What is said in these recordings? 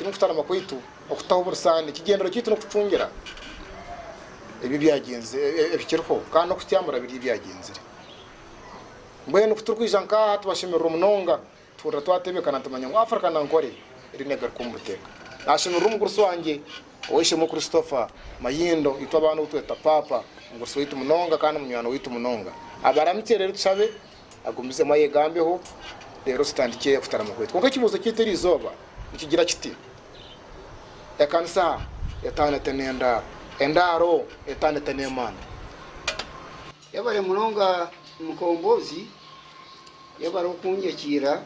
n'ufutana makwitu okutaho bursani kigendero kitu no kucungera ibi byagenze ebikirho kandi no kutyamura biri byagenze mbwe no kuturkwijanka tubashimira umunonga tura twatebekana tumanya ngo Afrika nankore iri negar kumuteka ashimira umugurso wanjye oishe mu Christopher Mayindo itwa abantu utweta papa ngurso witu munonga kandi munywano witu munonga abaramutse rero tsabe agumize mayegambeho rero sitandikiye kutara makwetu konka kibuzo kiteri izoba ikigira kiti yakansa yatana tenenda endaro yatana tenemana yabare munonga mukombozi yabare kunjekira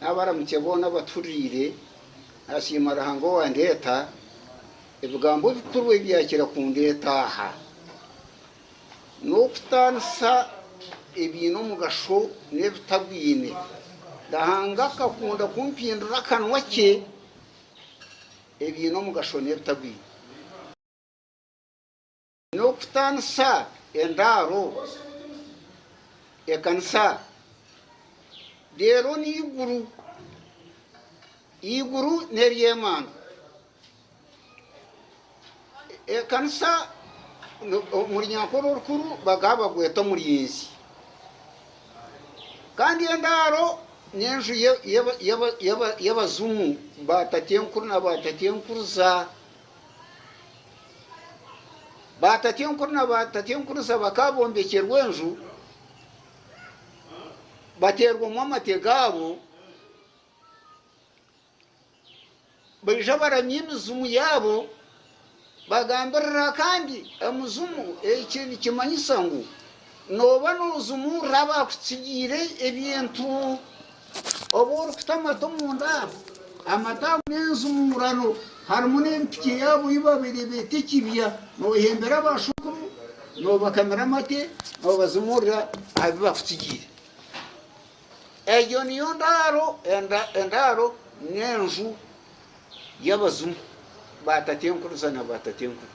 nabaramutse bona baturire ashimara hango wandeta ibigambo bikuru byakira kundeta aha no kutansa ibintu mugasho nebitabwine dahanga kakunda kumpindura kanwa ke ibintu mugasho nebitabwine no kutansa endaro ekansa dero ni iguru neriyemana ekansa muri nyakoro rukuru bagaba gweta muri yezi kandi endaro nyenju yabazumu batatenkuru na batatenkuruza bakabombekerwa enju baterwa mu amategabo baje baranyimizumu yabo bagambirira kandi amuzumu ikintu kimanyisa ngo noba nuzumu raba kutsigire ebintu obor kutamato munda amata n'enzumurano harimo n'empike yabo ibabiri betikibya no hembera bashukuru no bakamera mate no bazumurira abiba kutsigire ejo niyo endaro n'enju yabazumu batatenkuruza na batatenkuru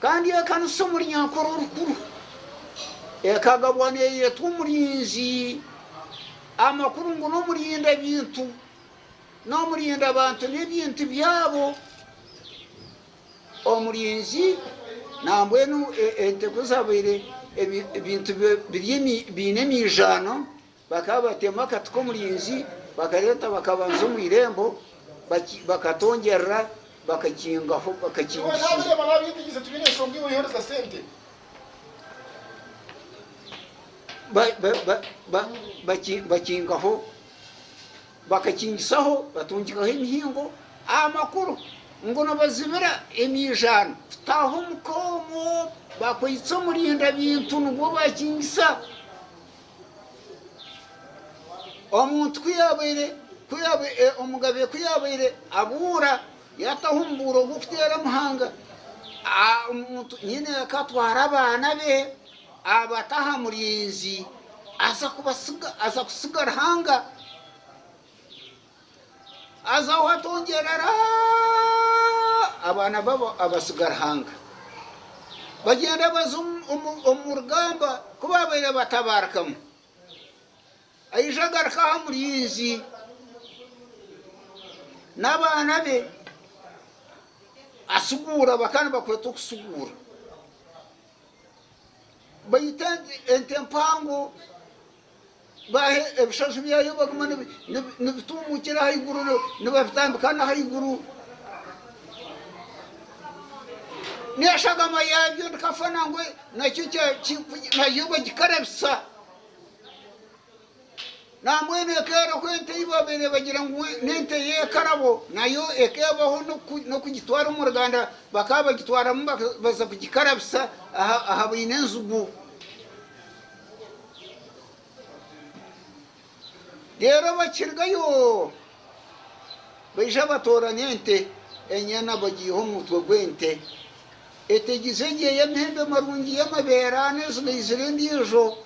kandi yakanso muri nyakoro rukuru ekagabwane yetumurinzi amakuru ngo no murinda bintu no murinda abantu n'ibintu byabo omurinzi nambwenu entekuzabire ebintu binemijano bakabatema katiko murinzi bakareta bakabanza mu irembo bakatongerera bakakingaho bakakingisha barabigize tubinesho ngiwe yohereza sente bakingaho bakakingisaho batungikaho imihingo amakuru ngo nabazibira emijana taho mukomo bakwitsa murinda bintu ngo bakingisa omuntu kuyabere omugabe kuyabere abura yatahumburo gufitera muhanga umuntu nyine yakatwara abana be abataha murinzi aza kusigara hanga aza watongerera abana babo abasigara hanga bagenda bazum umurugamba kubabere batabarakamo ayijagara ka murinzi n'abana be asugura bakana bakweto kusugura bayitande entempango bahe ebishashu byayo bagumana nibitumukira hayiguru nibafitambikana hayiguru niyashagama yabyo ndikafana ngwe nakyo nayo bagikarabisa namwene ekera kwente ibabere bagira ngo nente yekarabo nayo ekebaho no kugitwara mu Rwanda bakaba gitwara baza kugikarabisa aha binenzugu rero bakirgayo baje batora nente enyana bagiho mutwe gwente etegize giye yamhembe marungi y'amaberane zizirindi ejo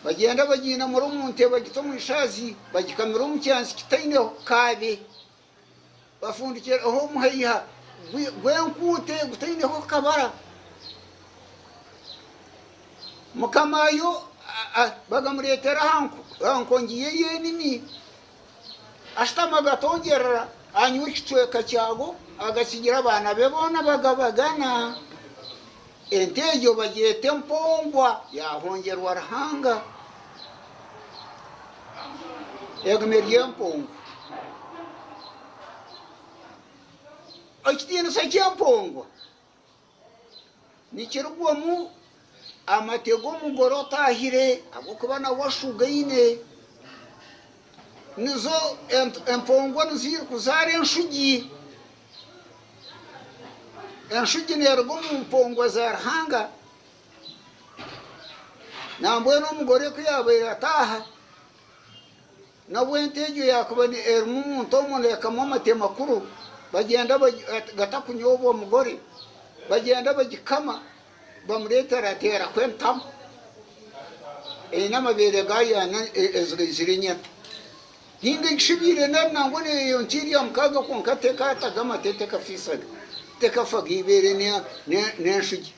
bagenda bagina muri umuntu bagito mu ishazi bagikamira mu cyansi kitaineho kabe bafundikira aho muhayiha gwenkute gutaineho kabara mukamayo bagamuretera hankongiye yenini ashitama agatongerera anywa ikicweka cyago agasigira abana be bona bagabagana ente ejo bagiyete mpongwa yahongerwa Ruhanga egumeriye mpongwa ekitiinisa ky'empongwa nikirugwamu amatego omugore otahire habwokuba nawe ashugaine nizo empongwa niziri kuzaara enshugi neruga omu mpongwa za Ruhanga nambwenu omugore ku yabaire ataaha nabwe ente egyo yakuba erimu omuntu omwe neekamu amate makuru bagenda gatakunyobwa omugore bagenda bagikama bamureeterateera kwentamu eine amabeere gayana eziri nyina hinga gishibire nangwa neyo ntiri amukaga konka tekataga amate tekafisaga tekafaga ibeere n'enshugi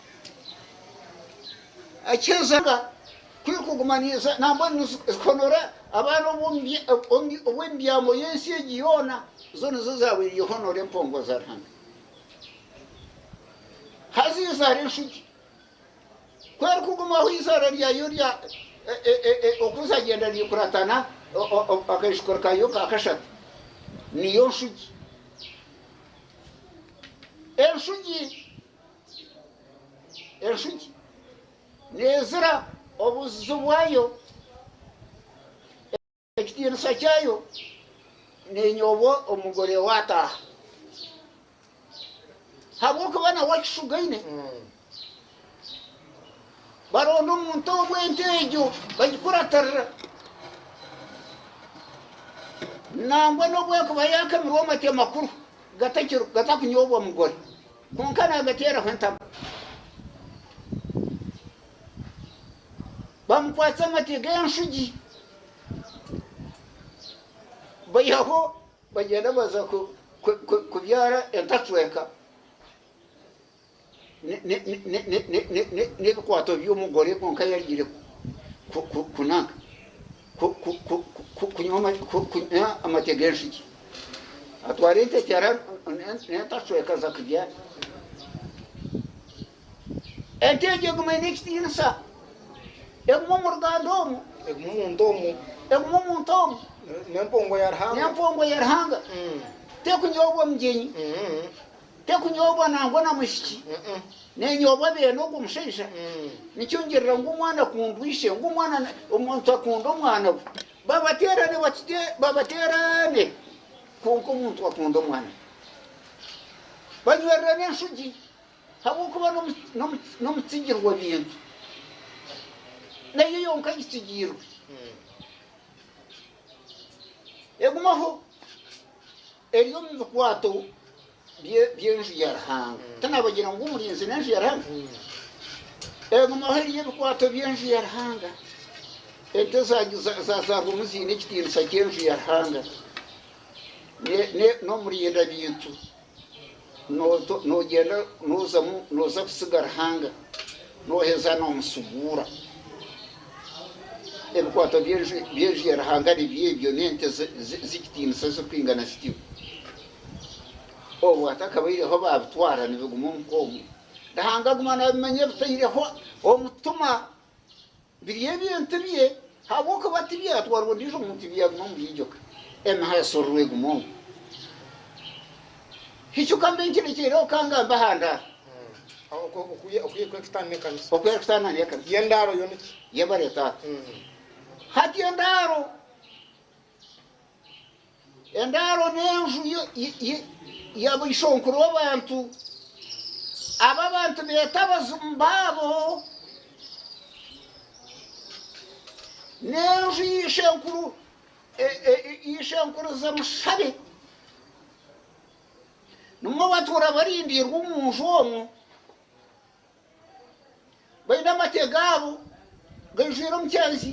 akyezaga kwikugumaniza nambwa nizikonora abaana obw'embyamo y'ensi egi yoona zo nizo zabaire honora empongwa za Ruhanga hazizaara enshugi kweri kugumaho izaara ryayo rya okuzagenda rikuratana akaishukiro kayo kakashatu niyo nshugi enshugi nezira obuzizi bwayo ekitiinisa kyayo nenyobwa omugore wataaha habwokuba nawe akishugaine baronda omuntu obw'ente egyo bagikuratarira nangwa n'obwekuba yakamirwa amate makuru gatakunyobwa omugore konka nagateeraho entamu bamukwatsa amate g'enshugi bayaho bagenda baza kubyara entacweka n'ebikwato by'omugore konka yarigire kunanga kunywa amate g'enshugi atwara ente tyara n'entacweka za kubyara ente egyo eguma n'ekitiinisa eguma omu Ruganda omu eguma omuntu omu n'empongwa ya Ruhanga tekunyobwa mugenyi tekunyobwa nangwa na mushiki nenyobwa beene ogwo omushaija nikyongerera ngu omwana akunda ishe ngu omwana omuntu akunda omwana we babateerane konka omuntu akunda omwana banywerera n'enshugi habwokuba n'omutsigirwa bintu nayo yonka gitsigirwe egumaho eri omu bikwato by'enju ya Ruhanga tanabagira ngu omurinzi n'enju ya Ruhanga egumaho eri ebikwato by'enju ya Ruhanga ente zazarwamu ziine ekitiinisa ky'enju ya Ruhanga n'omurinda bintu nogenda noza kusiga Ruhanga noheza n'omusuguura ebikwato by'enju ya Ruhanga nibyebyo n'ente z'ekitiinisa zikwingana zityo obu atakabaireho babitwara nibiguma omukomu Ruhanga aguma nabimanya bitaireho omutuma biri ebintu bye habwokuba tibyatwarwa ondiijo omuntu byaguma omubyijoka emiha yasororwa eguma omu hikyo kambe nkirekireho kangamba handara okwekutana n'ekanisa okwekutana n'ekanisa y'endaaro yo niki yebaretaata hati endaaro n'enju yabaishonkuru w'abantu aba abantu beeta abazimu baabo n'enju y'ishenkuru mushabe nimwo batuura barindirwa omu nju omwo baine amate gaabo gaijwire omukyanzi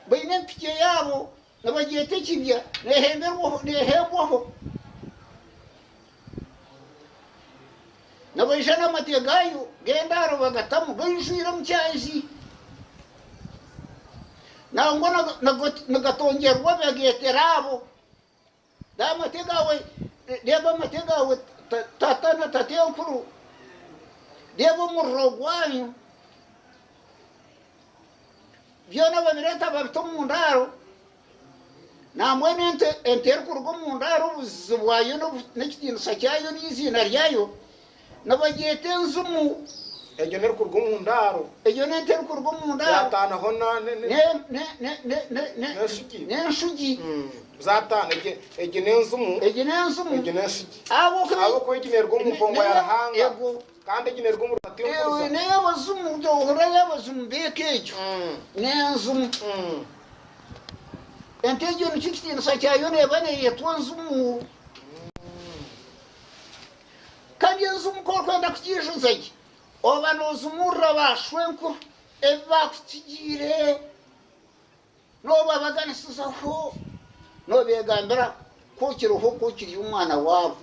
baine empikye yaabo nabagyeta ekibya nehembwaho nabaija n'amate gaayo g'endaaro bagatamu gaijwire omukyanzi nangwa nagatongerwa begeterabo damategawe deba mategawe tata na tate nkuru deba murogwanyu byona babireta babito mu ndaro namwe nente enterkurgo mu ndaro buzwayo no nekitindu sakyayo n'izina ryayo nabagete nzumu ejo nerkurgo mu ndaro ejo nenterkurgo mu ndaro yatana hona ne shugi zatana ejo nenzumu ejo nenzumu abo ko eginergo mu mpongo yarahanga kandi eginergo mu ratiyo ewe ne abazumu do hora abazumu bekejo nenzumu entejo nikitindu sakyayo ne bane yetwanzumu kandi nzumu ko kwenda kujishuzaje oba nozumurra bashwenko ebakutigire noba baganisizaho nobegambira ko kiri umwana wabo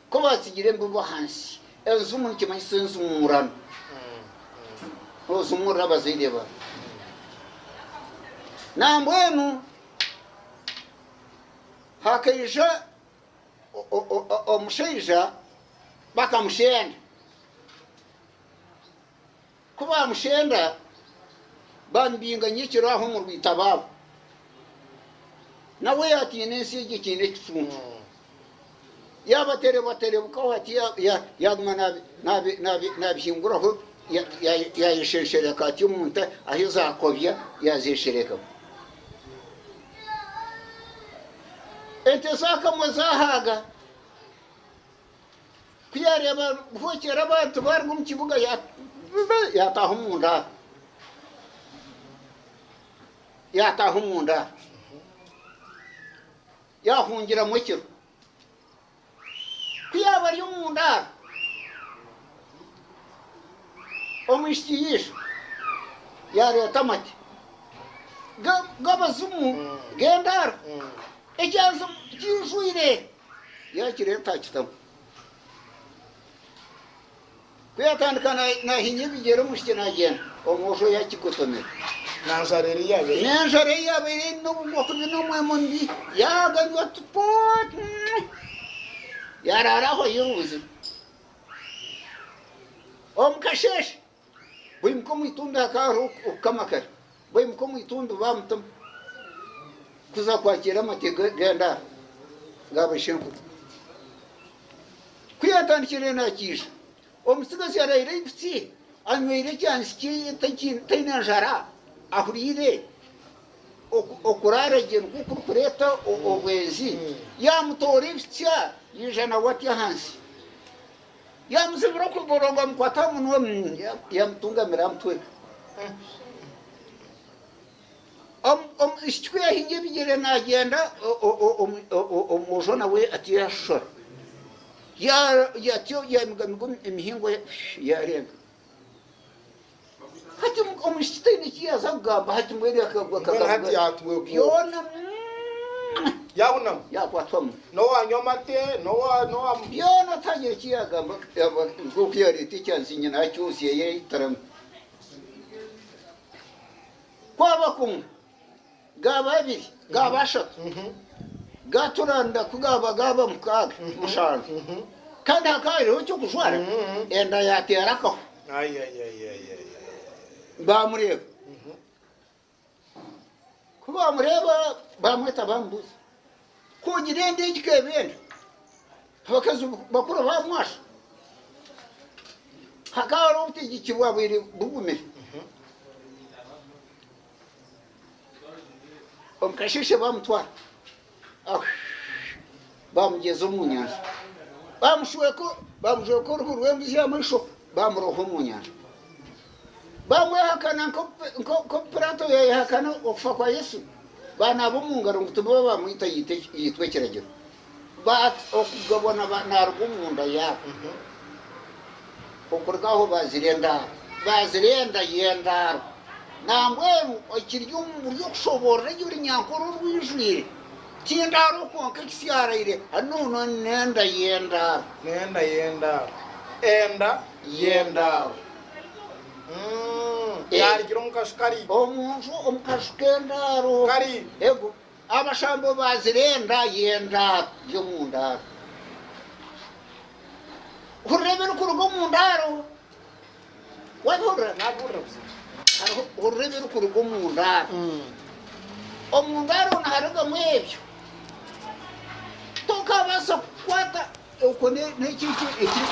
ko batigire mbubo hansi enzumu nkimanyise nzumurano nozumurra bazireba nambwenu hakaija omushaija bakamushenda kuba mushenda banbinga nyikiro aho mu rwitababo nawe yatine nsije kine kifuntu yabatere bukaho ati yaguma nabihinguraho yayisheshereka ati umuntu ahizakobya yazishereka ente zakamwe zahaga kuyareba vukera abantu bari mu kibuga yataha mu nda yahungira mu kiro kuyaba ari mu nda omwishyiyisha yareta amati gabazumu gendara ecyanzu cyuzuire yakireta kitamo kuyatandikana nahinye bigero mushike nagenda omosho yakikotomera nanjareri yabe n'ubwoko bw'intumwe mundi yaganywa tupot yararaho yubuze omkasheshe bwimko mwitumba akaru ukamakara bwimko mwitumba bamutum kuza kwakira amatega genda ngabashenku kuyatandikire nakisha omusigazi yarayire ifiti anywere cyansi tainanjara ahurire okurara genu kukureta obwezi yamutora ifitya yijana watya hansi yamuzibira kuboronga mukwata munwe yamutungamira amutweka ishikwe yahinge bigere nagenda omujo nawe ati yashora yatyo yamigamigom imihingo yarenga hati omushitani kiyaza kugamba hati mwere hati yatwe yona yaunam yakwatwamu nowanyomate yona tagire kiyagamba ngokuyariti cyansinya nacyusiye yitaram kwaba kumwe gababiri gabashatu gaturanda kugaba mukaga mushana kandi hakariho cyo kujwara enda yaterakaho bamureba kuba mureba bamweta bambuza kugira ende ikebenda bakazu bakuru bamwasha hakaro utigikirwa biri bugumire omkashishe bamutwara bamugeze mu nyanja bamujwe ko rwembi yamusho bamuroho mu nyanja bamwehakana ko pirato yahakana okufa kwa Yesu bana bo mu ngaro ngutuba bamwita yitwe kiragiro okugabona narwumunda yabo okurgaho bazirenda yenda nambwe okiryo mu buryo kushobora yuri nyankoro rwijwire tindaro konka kisiaraire anono nenda yenda enda yenda yarigira umukashukari omuntu omukashukendaro kari ego abashambo bazirenda yenda yo mu ndaro urebera ukurugo mu ndaro wabura nabura urebera ukurugo mu ndaro omundaro naharaga mwebyo tukabasa kwata uko n'iki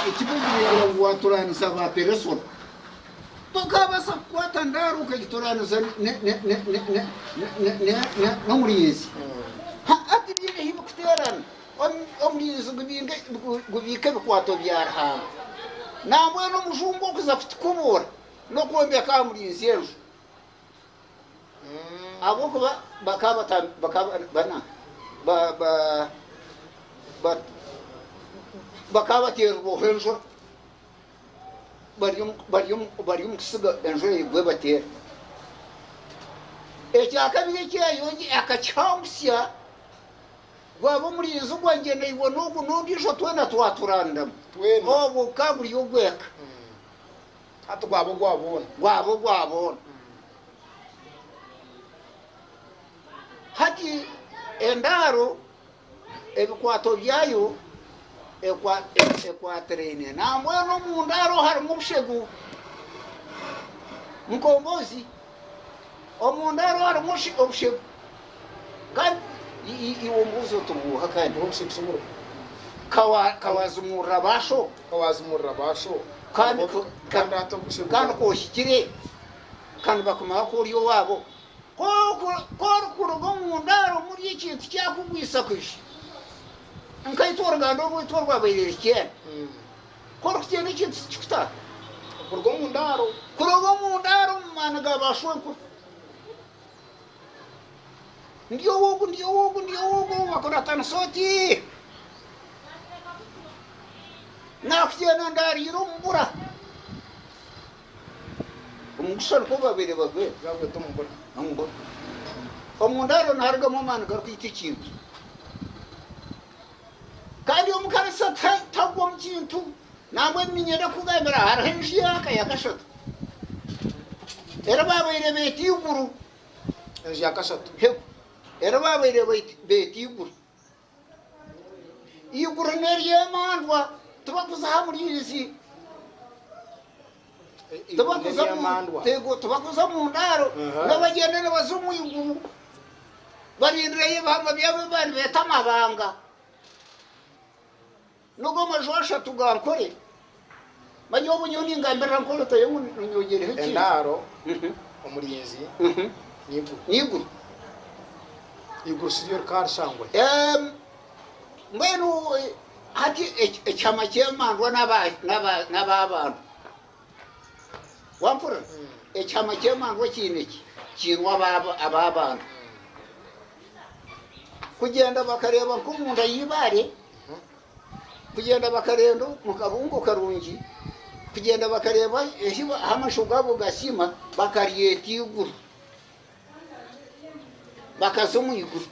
ikibugirira ngo waturanisa ba persona tukabasa kwata ndaro ukagituranisa no murizi ati bine hibu kuterana omurizi gubike bikwato byarahanga namwe n'umujumbo kuza kutukubura no kwombeka murizi ejo abo kuba bakabatera ubuhenjo bari umusiga enjo yigwe batera ecya kabiri cyayonge akacyangusya gwabo muri izo gwangenda ibona ugu nundisho twena twaturandamo obu kaburi yogweka hatu gwabona hati endaro ebikwato byayo ekwaterene namwe no mu ndaro harimo ubushegu mukombozi omu ndaro harimo ubushegu kandi iwo mbuzo tubuha kandi ubushegu kawazumurra basho kandi koshikire kandi bakumara ko uriyo wabo kurugo mu ndaro muri ikintu cyakugwisa kwishi nkaitora ngando rwitorwa bayirikene kukigenda ikintu kikuta kurugo mu ndaro mana gabashwe ndiyo wogu bakora tansoti nakugenda ndariro mbura umusoro ko babere bagwe tumbura omundaro naharugamo mana gakwita ikintu kandi omukarisa tagwa mu kintu namwe minyera kugambira hariho enju yaka yakashatu era babaire beti iguru enju yakashatu era babaire beti iguru neryemandwa tubakuzaha muri izi tubakuza mu ndaro n'abagenda n'abazumu iguru barindirayo ibihamba byabo bari beta amabanga nubwo amajosha tugankore bajya ubunyoni ngambira nkoro tayo nyogere hiki endaro umurinzi iguru siriyo karshangwe mbenu hati echama cyemandwa n'abantu wampura echama cyemandwa kineki kinwa ababantu kugenda bakareba ko munda yibare kugenda bakarenda mukabungo karungi kugenda bakareba hamashugabo gasima bakariyeta iguru bakazumu iguru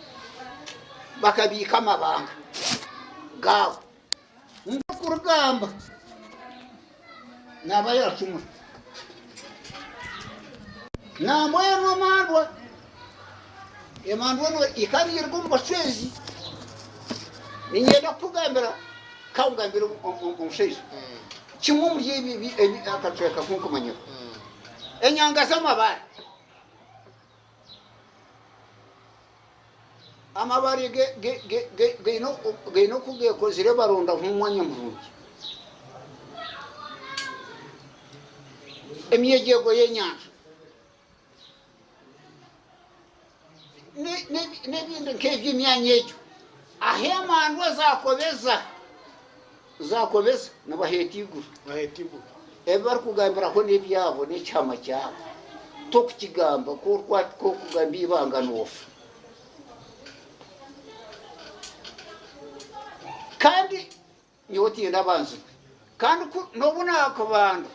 bakabika amabanga gawo kurugamba nabayacuma namweno mandwa emandwa no ikabirwa mbashezi ningenda kugambira kawugambira umusheje kimwe muri ibi akaceka kunkumanya enyanga z'amabare amabare geino kugeko zire baronda nk'umwanya murungi emyegego y'enyanja n'ibindi nk'ibyo imyanya ecyo aho amandwa zakobeza nabaheta iguru ebe bari kugambira ko n'ibyabo n'icyama cyabo to kukigamba ko kugamba ibanga n'ufu kandi niwo tinda abanzi kandi nobona akabantu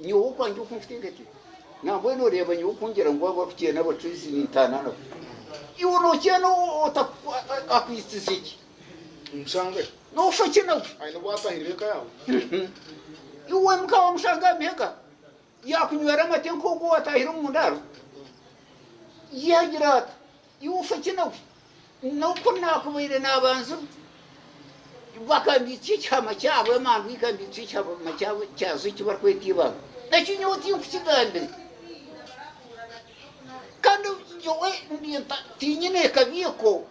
niwo kwanje ukumfite nabwo noreba niwo kungera ngo bakugenda n'abacuzi n'intanana iwo nokeno akwistiziki mshangwe no ufakina aino bwatahirika yawe iwe mkawa mshanga mheka yakunywera amata nk'uko watahira mu ndaro yagira ati yufake nawe nuko nakubwire nabanza bakambitse icyama cyabo manu ikambitse icyama cyabo cyazo kiba kwetiba nacyo nyoti kukigambira kandi yowe ndiyenta tinyine kabiko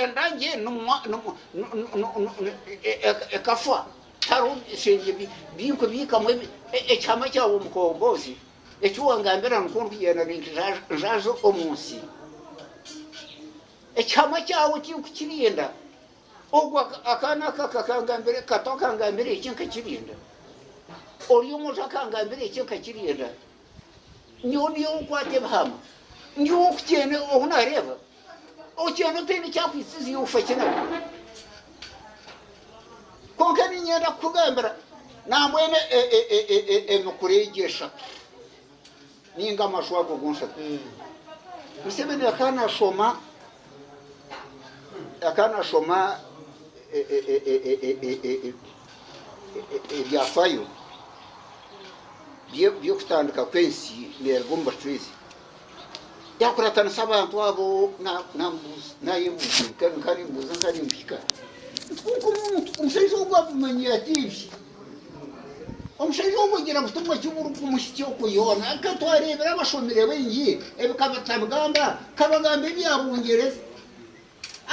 endange ekafa taru shenje biko bikamwe icyama cyabo mukombozi ecyuwa ngambira nkuko kugenda njazo omunsi icyama cyawo kirienda ogwa akana kakangambire katokangambire ikinka kirienda oriyo muja kangambire ikinka kirienda niyo ukwate bahama niyo ukene onareba okene tene cyakwisizi ufakina konkani nyenda kugambira nambwene emukuregesha ninga mashwa kugunsa Museveni akana shoma byafayo byo kutandika kwensi nergomba twezi yakuratana sabantu abo na yimbuzi kari mbuza kari mpika umusaizo gwabumanya ativi omusaizo wogira gutumwa cy'uburu kumushyityo kuyona akatwarebera abashomere benyi ebikabatabugamba kabagamba byabungereza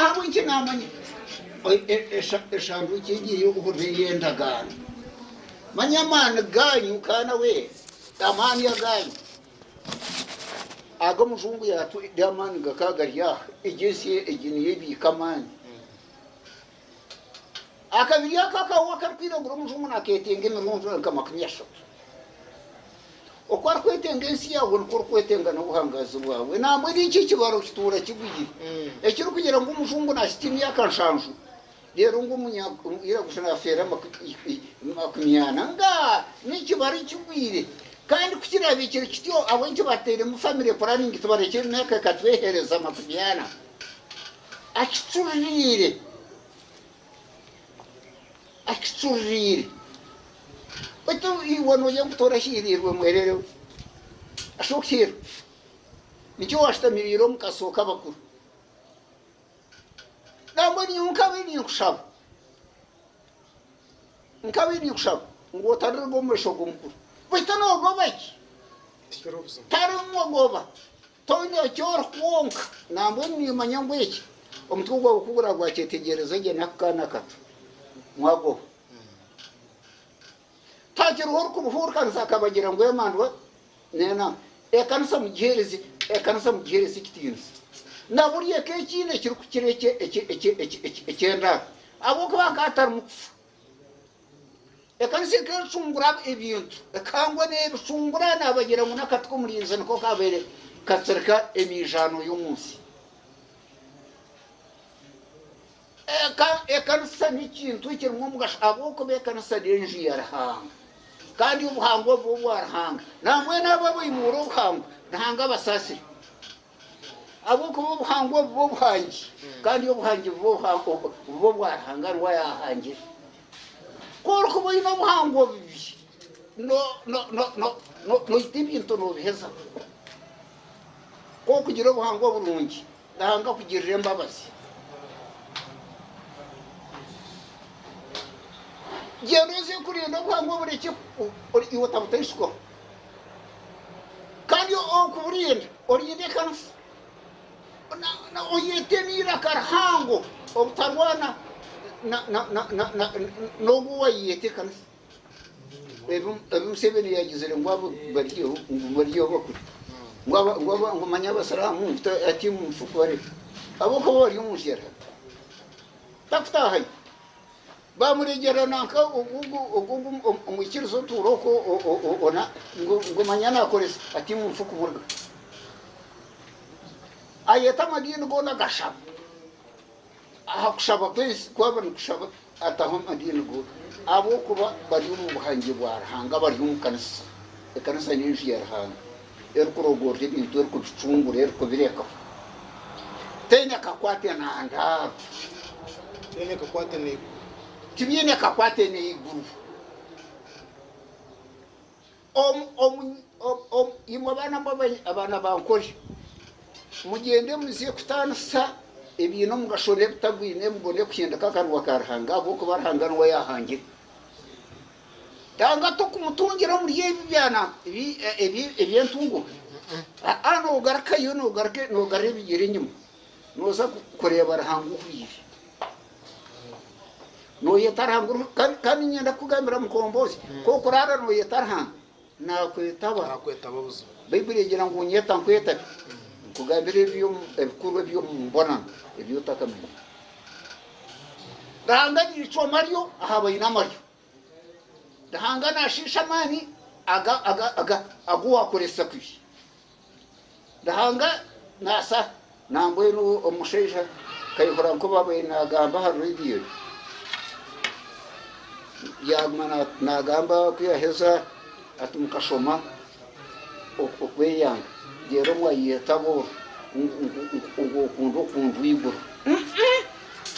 abo nki namanye eshandu kigiye ukuteyendagana manyamana ganyu kana we amani ya ganyu aga muzungu yatu damani gakagariya igesi iginiye bikamani akabiriya kakawa karpira nguru muzungu naketenge mirunzu kamakumyasho okwar kwetenga ensi yawe nkuru kwetenga no buhangazi bwawe namwe n'iki kibaro kitura kiguyi ekiri kugira ngo umuzungu nashitimye akanshanju rero ngo ira gushana afera makumyana nga n'ikibaro kigwire kandi kukirabikira kityo abonye batere mu family planning tubarekere naka katwehereza makumyana akiturire Betul iwan yang tora hirir merero asok hir nicho hasta mirirom kasoka bakur namani unkawini uksab ngotar gomme shogumkur betano gobaki tarum goba tonya chor kwonk namboni manyambwechi omtugo ukugura gwachetegereza je nakana mwago tajir horku horkan sakabagira ngo yamandwa nena ekansa mugherezi kitins na buriye kechine kirku kireke ekenda aboko bakatar mukfu ekanse kensungura ebintu ekangwa ne bisungura nabagira ngo nakatko murinze nko kabere katsirka emijano y'umunsi ekansa n'ikintu kirimo mugasha aboko bekansa denji yarahanga kandi ubuhango bw'ubuharanga namwe nabo bimuro ubuhango nahanga basasire aboko bw'ubuhango bw'ubuhangi kandi ubuhangi bw'ubuharanga rwayahangira korko boyino buhango bibi no itibinto no biheza ko kugira ubuhango burungi nahanga kugirira imbabazi Jeroze kuri no bwango bureke iwota butayishko kandi okuburinda orinde kanfu na oyetenira karhango obutarwana no buwayete kanfu Museveni yagizere ngwabo bariyo bakuri ngwaba manya basaramu ati mu mfukore aboko bari umushera takutahaye bamuregera nanka umukirizo turoko ona ngo manyana akoresa ati mu mfuku burga ayeta madini gona gashaba aha kushaba kwese kwabana kushaba ataho madini go abo kuba bari mu buhangi bwarahanga bari mu kanisa nyinshi yarahanga erkurogorje bintu erkucungure erkubireka tenya kakwate nanda tenya kakwate ne tibiene kakwate ne iguru imwe abana bankore mugende muziye kutanisa ibintu mugashore bitagwine mubone kugenda kakanwa karahanga abo ko barahanganwa yahangira tanga to kumutungira muri yebi byana ibi ntungu ano ugaraka yo no gare bigire nyuma noza kureba barahangu kwiye no yetaranguru kandi nyenda kugambira mukombozi ko kurara no yetarhanga nakwetaba buzo Bible igira ngo nyeta nkweta kugambira ibyo ebikurwe byo mbona ibyo takamenya danga yico Mario ahaba ina Mario danga nashisha mani aga aguwa kuresa kwishi danga nasa nambwenu omusheja kayihora ko babaye nagamba ha radio yagmana nagamba kuyaheza atumukashoma okweyanga gero mwayetabo ngo kundwiguru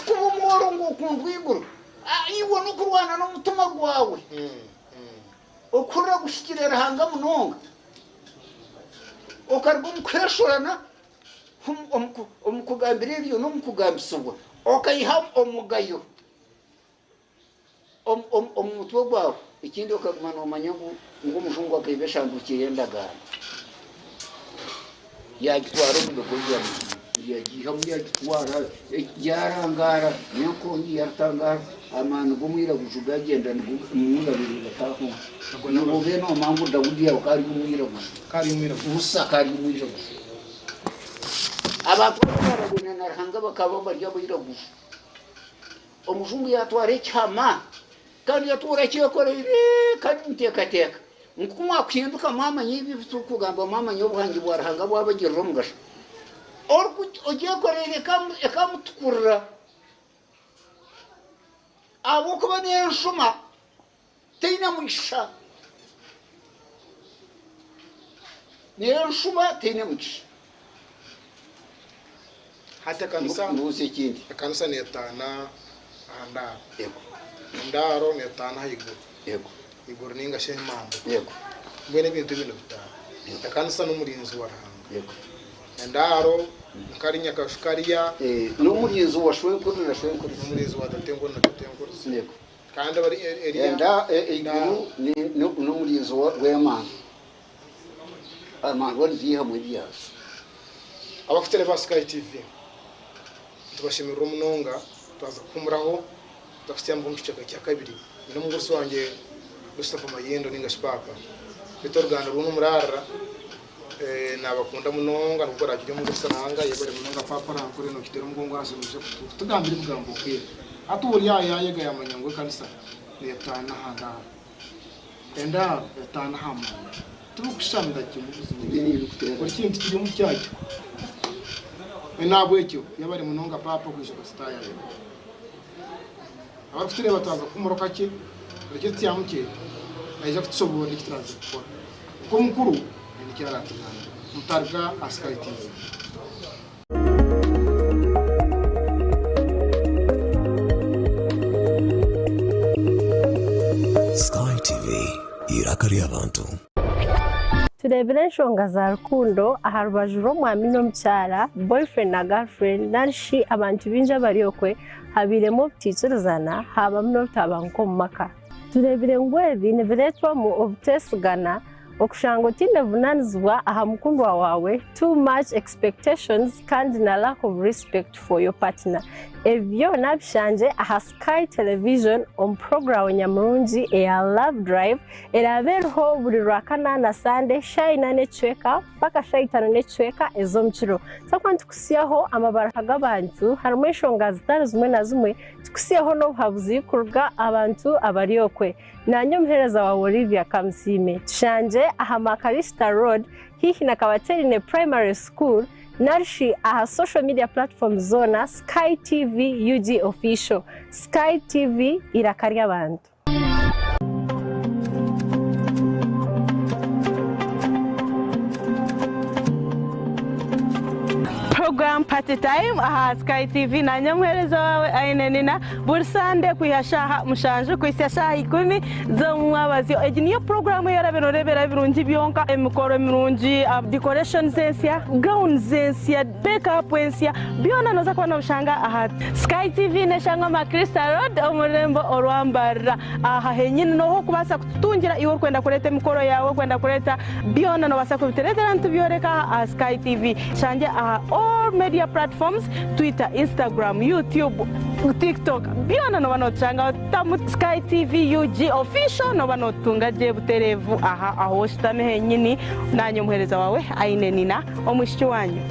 kumumoro ngo kundwiguru iwo no kurwana no mutuma gwawe okura gushikirera hanga munonga okargo mukweshorana omukugambira ibyo no mukugambisubwa okayiha omugayo omutwe gwawe ikindi okagumana omanyangu ngo mujungu akayibeshandukiye ndagana yagitwara mu bugojya yagiha mu yagitwara yarangara nuko yartangara amana gumwira gujuga genda n'umwira biri bataho ngo beno mangu Dawudi yakari umwira gusa kari umwira gusa abakuru barabona narhanga bakaba barya bira gusa omujungu yatware cyama kandi yatura cyekorere kandi ntekateka nkumwa khinduka mama yibi tukugamba mama nyobuhangi bwarahanga bwabagirira mugasha orku ojekorere ekamutukurira abo kuba nenshuma teina mwisha hata kanisa nduze kindi kanisa netana anda yego ndaro netana yego iguru ninga shemamba yego mwene bintu bino bitana kanisa n'umurinzi warahanga yego ndaro karinya kashukariya n'umurinzi washwe kuri n'umurinzi wadatengo na datengo yego kandi bari area iguru n'umurinzi w'Imana amana wari hamwe byase abafite Sky TV tubashimira umunonga twaza kumuraho dafite mu gice cya kabiri no mu gurso wanjye Mustafa Mayendo ningashipaka bitorgana runo murara nabakunda munonga nubwo ragije mu gurso nanga yebare munonga papa rankore no kitero mugongo asubije tugambira mugambo ke aturi yayega yamanyangwe kanisa netana hanga enda etana hama tukushamida kimubuzi ibintu bitera kuri kintu kiri mu cyacyo nabwo icyo yabari munonga papa kwishuka staya abafite bataza kumuroka cye uretse yamuke aje kutsobora ikitaraza gukora uko mukuru ni cyaratigana mutarga Sky TV Sky TV irakari abantu turebere nshonga za rukundo aha rubaju rw'umwami n'omukyara boyfriend na girlfriend narishi abantu binja bariokwe habiremo butikirizana habamu n'obutabanguka omu maka turebere ngu ebi nibireetwamu obuteesigana okushanga otinevunanizibwa aha mukundwa wawe too much expectations kandi na lack of respect for your partner ebyo nabishanje aha Sky Television omu program nyamurungi eya Love Drive erabereho buri rwakana Sunday shayina necweka paka shayitano necweka ez'omukiro sakwa ntukusiyaho amabaraka g'abantu harimu enshonga zitari zimwe na zimwe tukusiyaho n'obuhabuzi kuruga abantu abariokwe nanyo muhereza wa Olivia Kamusime tushanje aha Makarista Road hihi na Kabaterine Primary School narishi aha social media platforms zona Sky TV UG official Sky TV irakarya abantu program Party Time aha Sky TV na nyamwereza wawe aine nina bursande kuyashaha mushanju kwisashaha 10 zo mwabazi niyo program yaraberebera birungi byonka emikoro mirungi decoration sensia gown sensia makeup sensia byona noza kwa ushanga aha Sky TV neshanga ma Crystal Road omurembo orwambara aha henyine no kubasa kutungira iwo kwenda kureta emikoro yawe kwenda kureta byona no basa kubitereta ntubyoreka Sky TV shanje all media platforms Twitter, Instagram, YouTube, TikTok byona no banochanga tamu Sky TV UG official no banotunga je buterevu aha aho shitame henyini nanyo muhereza wawe aine nina omwishi wanyu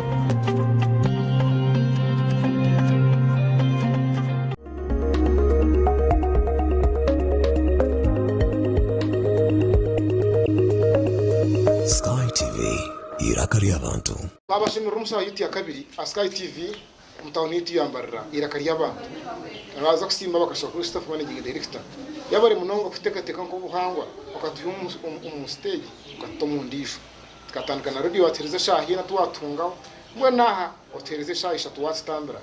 Sky TV irakari abantu babashimira umusa yuti ya kabiri Sky TV mutawuniti yambarira irakari abantu abaza kusimba bakashaka kuri staff managing director yabari munongo kutekateka nko buhangwa bakatuye stage ukatomundisho tukatandukana radio watereza shahi na tuwatungaho mwe naha watereza shahi shatu watstambira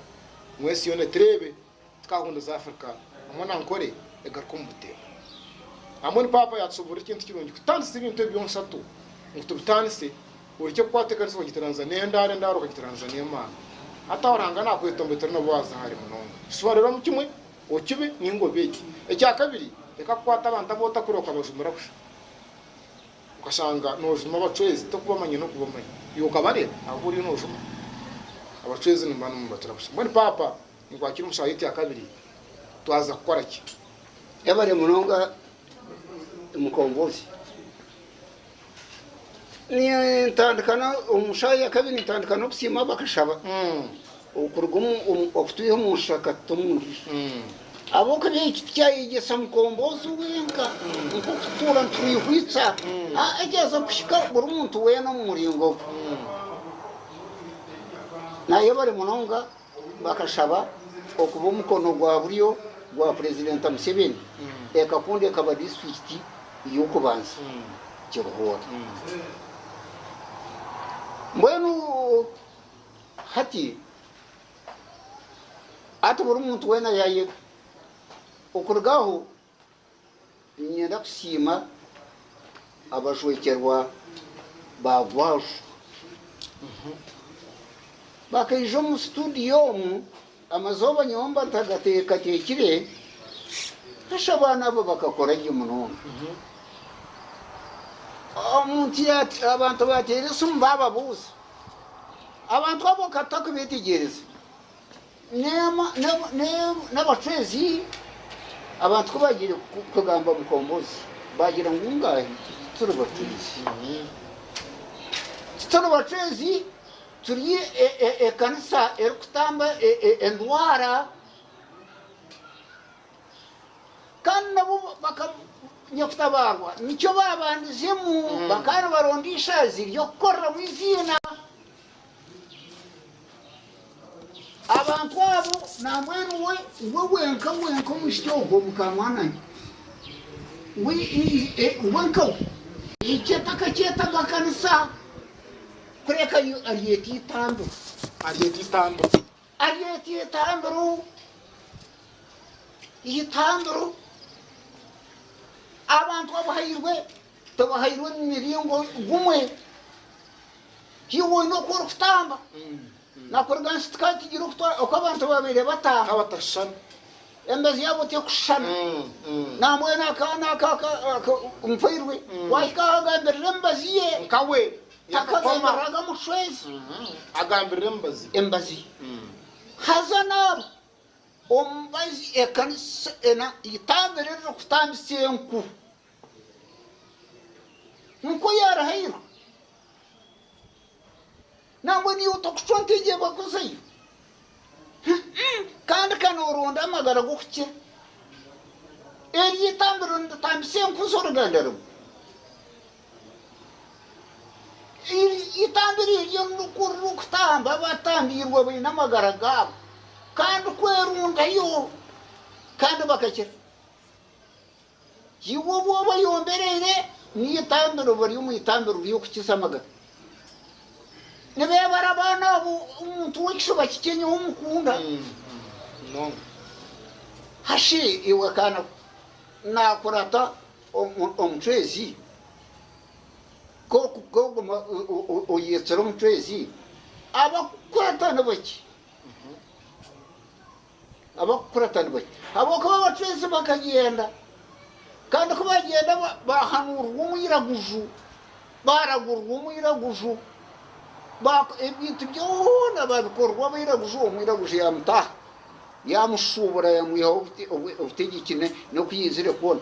mwesi yone trebe tukahunda za Afrika amwana nkore egakombute amoni papa yatsobura ikintu kirungi kutanze ibintu byonsatu ngutubitanse uricyo kwatekanisa Tanzania ndaro ka Tanzania mana atawaranga nakwetombetora no baza hari munongo sobarera mu kimwe okibe ningo beki ecya kabiri reka kwata abantu abota kuroka abajumura kusha ukashanga nojuma abacwezi to kubamanye no kubamanye yuko bare aburi nojuma abacwezi nimba no mbatira kusha mbone papa ngwakira umushayiti ya kabiri twaza gukora ki yabare munonga umukombozi ni tandukana umushaya ya kabiri tandukana busima bakashaba ukurugumu okutuye umushaka tumundi aboka n'ikityaye mukombozi wenga ukutura ntwihwitsa ageza kushika buri muntu wena mu muringo naye bari munonga bakashaba okuba umukono gwa buriyo gwa president Museveni ekakunde kaba district y'ukubanza kiruhora mbwenu hati ati buri muntu wena yaye okurugaho nyenda kusima abashwekerwa bagwaje bakaijo mu studio mu amazoba nyomba ntagateeka tekire hashabana abo bakakora y'umuntu omuntu yati abantu baterese umbaba buza abantu abo kataka bitegereza n'abacwezi abantu ko bagira kugamba mukombozi bagira ngungahe turi bacwezi turi ekanisa erukutamba endwara kandi nabo bakanyakutabarwa nicyo babandizemu bakana barondisha ziryo korra mu izina abantu abo namwenu we wenka mushyogo mukamwana wenka icyeta bakanisa kureka ariyeti itambiro abantu abahayirwe n'imiringo gumwe hiwo no kurutamba nakurgansi tukatigira uko abantu babire bataha abatashana embazi yabo te kushana namwe nakaka umfirwe wakagambira embazi ye nkawe takagambiraga mushwezi agambira embazi hazana ombazi ekanisa ena itambere kutambisa enku nko yarahira nangwe ni utokushonteje bakuzayo kandi kanoronda amagara gukye eri itambere ndambise enku sorogandaro itambere iyo nukuru kutamba batambirwa bina amagara gabo kandi kwerunda yo kandi bakakira yiwo bo bayomberere ni itambere bari mu itambere yo kukisamagara nibe barabana umuntu w'ikishuba kikenye umukunda no hashi iwe kana nakurata omutwezi ko oyetsera omutwezi abakuratana baki abakuratana baki abokuba abatwezi bakagenda kandi ko bagenda bahanurwa umwiraguju baragurwa umwiraguju ibintu byona babikorwa abiraguju umwiraguju yamutaha yamushubura yamwiha ubutegekine no kuyizire kubona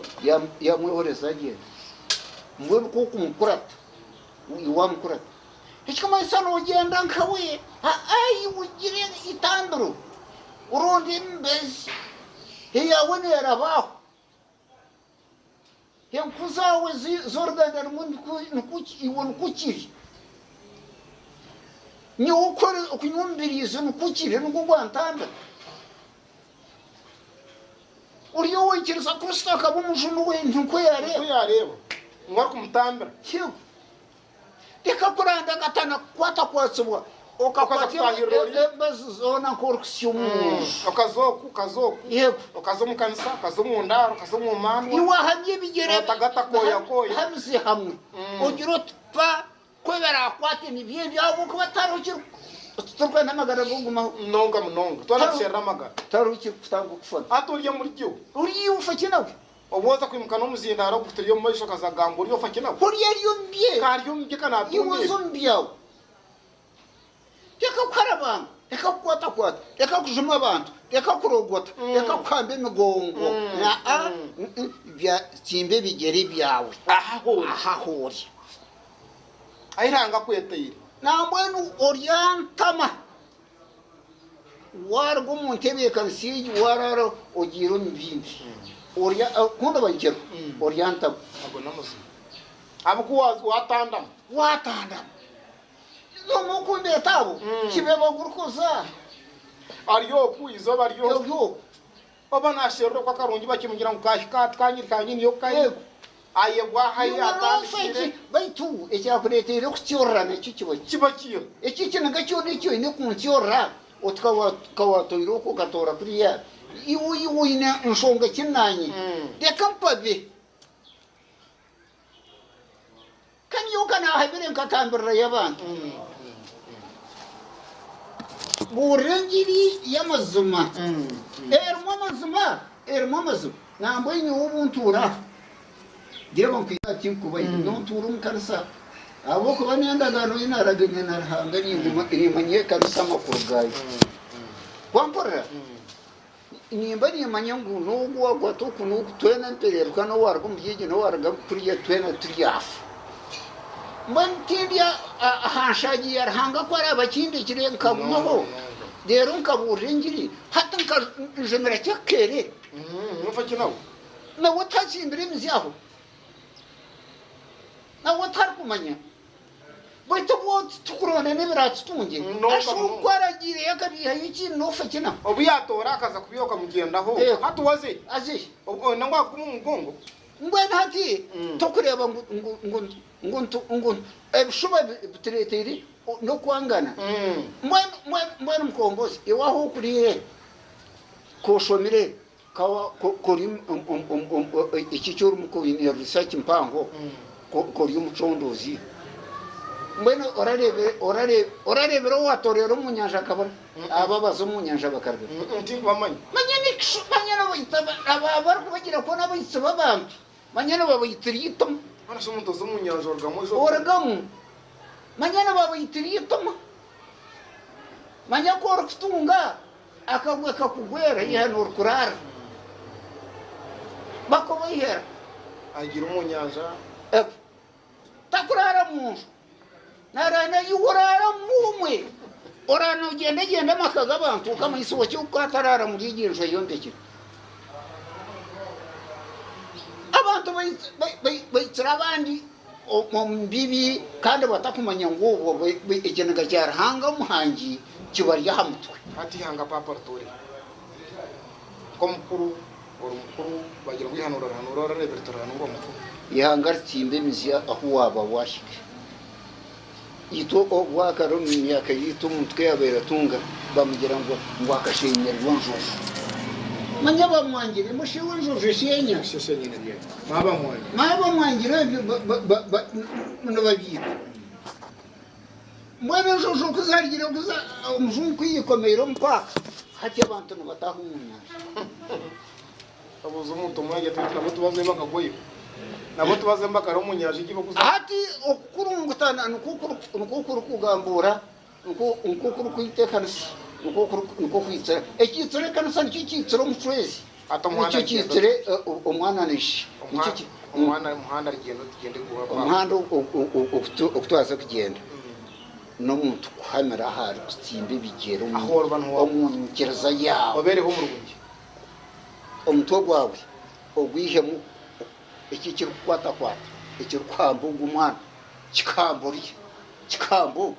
yamwihoreza agenda mbwe kuko umukurata iwamukurata ikama isano ugenda nkawe ayi ugire itanduru urundi mbezi yawe nerabaho yankuzawe zorganda nukuki iwo nukukiri ni ukore ukunyumbirizo nukukiri nukugwantanda uriyo wikiriza kusitaka b'umujunu we ntuko yareba mwari kumutambira kigo reka kuranda gatana kwata kwatsubwa okakwatira bazona korksiyumu okazoku yego okazomukanisa okazomundaro okazomumanu iwahamye bigere tagata koya hamze hamwe ugiro pa kwebera kwate ni bye byabo kubatarukira turwa namagara guguma mnonga twanashera amagara tarukira kutanga kufana aturiye muri cyo uri ufakinawe oboza kwimukana umuzindaro guturiye mu mayisho kazagambo uri ufakinawe uri yariyo mbye kariyo mbye kana iwazo mbyawo reka kukarabanga reka kwata reka kujuma abantu reka kurogota reka kwambe imigongo bya timbe bigere byawe ahahori ayiranga kweteyire nambwenu orientama wargo muntebe kansiji wararo ogiro mbindi oria kunda banjero orientama ago namuzi abukuwazi watanda no mukunde tabo kibeba gurukoza ariyo kuizo bariyo baba nashero kwa karungi bakimugira ngo kanyiri kanyini yo kayego ayebwa hayi atandikire baitu ekyakuretera okucyorana kibakiyo ekikina gacyo nicyo ine kuncyorra otkawatoire ko gatora kuriya iwu ine nshonga kinanyi reka mpabe kanyoka na habire nkatambira y'abantu burengiri y'amazuma ermo amazuma nambwe ni ubuntura direba nkwiyati kuba nontura umukarisa abo kuba nendagano inaraganye narahanga nimanye karisa makuru gayi kwampora nimba nimanye ngo nubwo gwatuku nuko twena mpererwa no wargo mbyige no warga kuriye twena turiyafu mbantidia ahashagi yarhanga kwara abakindi kire nkabuho rero nkaburengiri hata nkajenera cyakere mufakinawo na watazimbire mizyaho na watarkumanya baito bot tukurone nebiratsunge asho kwaragire yakabiha iki nofakina obuyatora akaza kubiyoka mugendaho hatuwaze azi ubwo nangwa kumumugongo mbona hati tokureba ngo ebishuba bitereteri no kwangana mwana mkombozi iwaho kuriye koshomire kawa kori iki cyoro mukobini ya research mpango kori umucondozi mbona orarebera watorero mu nyanja kabona ababazo mu nyanja bakarbe bamanye manyana bayitaba ababar kubagira ko nabayitse babantu manyana babayitiritom arasho mutozo mu nyanja orgamo manyana babayitiritom manya ko rukutunga akagwe kakugwera yihanura kurara bakobayera agira mu nyanja takurara mu narana yuwarara mumwe orana ugenda makaga abantu ukamuyisuwa cyo kwatarara muri ginjo yombekira abantu bayitsira abandi mu mbibi kandi batakumanya ngo igenaga cyarahanga umuhangi kibarya hamutwe ati hanga papa rutore ko mukuru bagira kwihanura revertora ngo mukuru ihanga tsimbe mizya aho waba washike ito obwakaro myaka yito umutwe yabera tunga bamugira ngo akashenyerwa njofu manya bamwangire mushiwe njofu shenya sheshenyine bye maba mwangire no babyita mwana njofu kuzargira kuza umuzungu yikomera mpaka hati abantu nabatahunya abuze umuntu mwanya twitwa tubaze bakagoye nabo tubaze mbakara umunyaje igibo kuza hati okurungutana nukukuru kugambura nukukuru kwitekanisa nukukuru kwitsera ekitsere kanisa nicyo kitsere umucwezi nicyo kitsere umwana nishi umuhanda rigendo tugende guha umuhanda okutwaza kugenda no muntu kuhamera hari kutimba bigero umuntu gereza yawe obereho mu rwunge umutwe gwawe ogwihemu iki kikwata iki kwambo ngumwana kikambo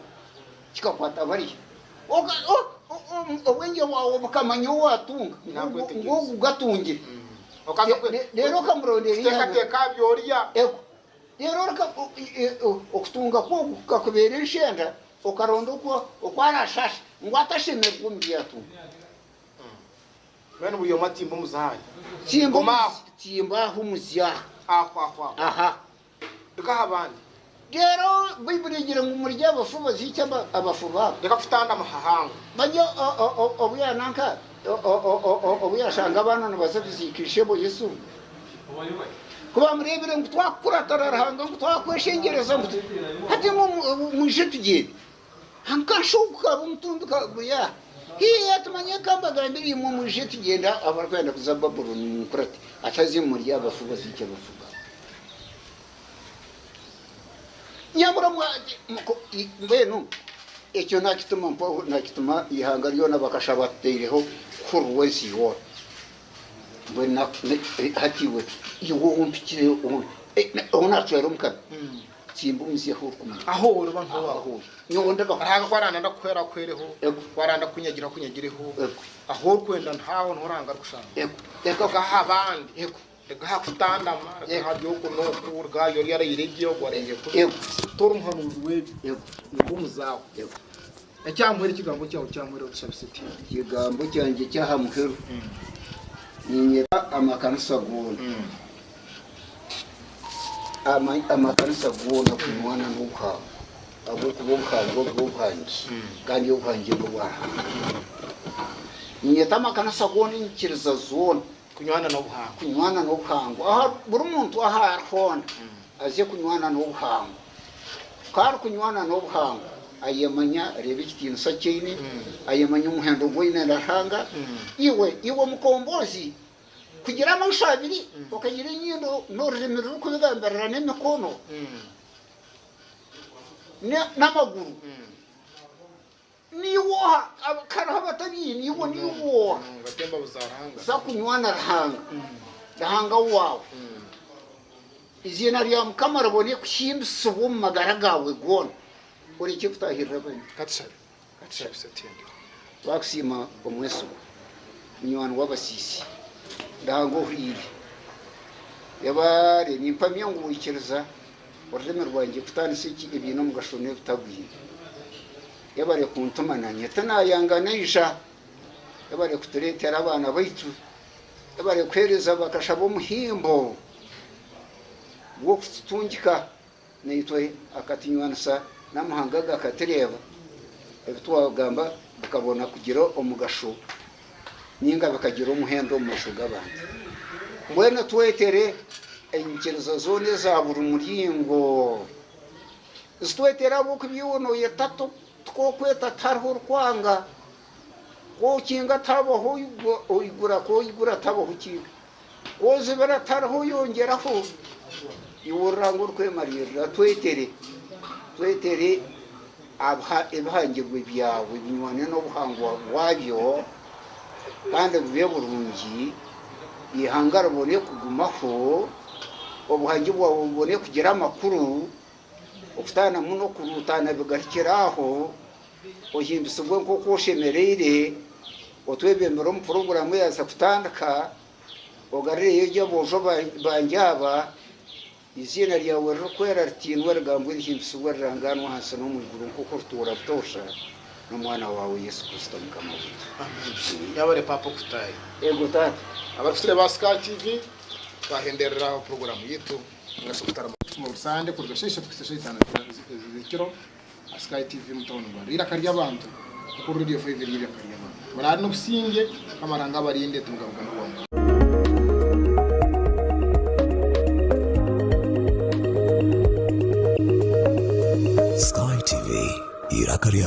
kikakwata bari obwenge wawe bukamanyo watunga ngo ugatungira rero kamurondera teka byorya ego rero okutunga ko kakubera inshenda okaronda uko arashasha ngo atashemerwa mu yatunga bene ubuyo matimbo muzahaye timba humuzya aha abandi rero bibiri igira ngo umurya abafuba zicya abafuba reka kutanda amahanga bajya obuyananka obuyashanga abana nabazabizikishe bo Yesu kuba murebere ngo twakuratararahanga ngo twakweshengereza ngo hati muje tugende hankashuka bumutunduka guya hiya tumanye kambagambiri mu muje tugenda abarwenda kuzababuru mukurati atazi muri abafuba zicya abafuba nyamura mbenu icyo nakituma ihanga ryo nabakashabatereho kurwezi yo mbena hatiwe yugumpikire onatwero mukana simbumisi hurukuma aho uruba ntaho nyonda aranga kwaranda ndakwera kwereho kwaranda kunyagireho aho kwenda ntaho nturanga rushanga eko gahabandi ega hakutandama hajyo kuno kurga yori yarayiregiyo gwarenge ko tora umuhanuzi webi nuko muzaho ecyamwere kigambo cyaho cyamwere utshabisiti kigambo cyanjye cyahamuheru ninyera amakanisa gona amakanisa gona kumwana nuka abo kubukhango bw'ubuhangi kandi ubuhangi bwa ninyeta amakanisa gona inkiriza zone kunywana no buhango aha buri muntu aha hona aje kunywana no buhango kar kunywana no buhango ayemanya rebe ikintu sakine ayemanya umuhendo goine ndahanga iwe mukombozi kugira amashabiri ukagira inyindo no rurimi ruri kubigambarira n'imikono n'amaguru niwoha abakaraho batabiye niwoha batemba buzaranga za kunywana rahanga wawe izina rya mukamara bone kushimsa wo magaragawe gone uri kifutahirira bane katsari bisatende bakusima omweso nywani wabasisi ndango hiri yabare nimpamya ngo wikiriza ururimi rwanjye kutanise ibintu mugashone bitagwiye yabare kuntumananya tanayanganaisha yabare kuturetera abana baitu yabare kwereza bakashaba umuhimbo wo kutungika neitwe akatinywanisa namahanga gakatereva ebitwagamba bakabona kugira omugasho ninga bakagira umuhendo mu mashuga abandi mbwene twetere enyikirizo zone za buri muringo zitwetera abo kubyono yatatu twokweta tarho rwanga ko kinga tabaho igura tabaho kinga woze baratarho yongeraho iwurango rwemarira twetere ibihangirwe byawe binywane no buhangwa wabyo kandi bube burungi ihangara bone kugumaho obuhangi bwawe bubone kugira amakuru okutana muno kurutana bigarikiraho ohindutse ubwo nk'uko ushemerere otwebembera mu porogaramu yaza kutandika ogarire iyo bojo banjaba izina ryawe rukwera ritinwa rigambo ry'imsuwa riranganwa hasi no mu ijuru kuko turabutosha n'umwana wawe Yesu Kristo mukama wetu. yabare papa kutaye Ego tata abafite ba Sky TV bahenderera program yitu ngasukutara mu rusande ku rweshisha tukisesha 5 zikiro Sky TV mutono Rwanda irakarya abantu kuko radio 5 irakarya abantu barari no businge kamaranga barinde tugavuga no kwanga Sky TV irakarya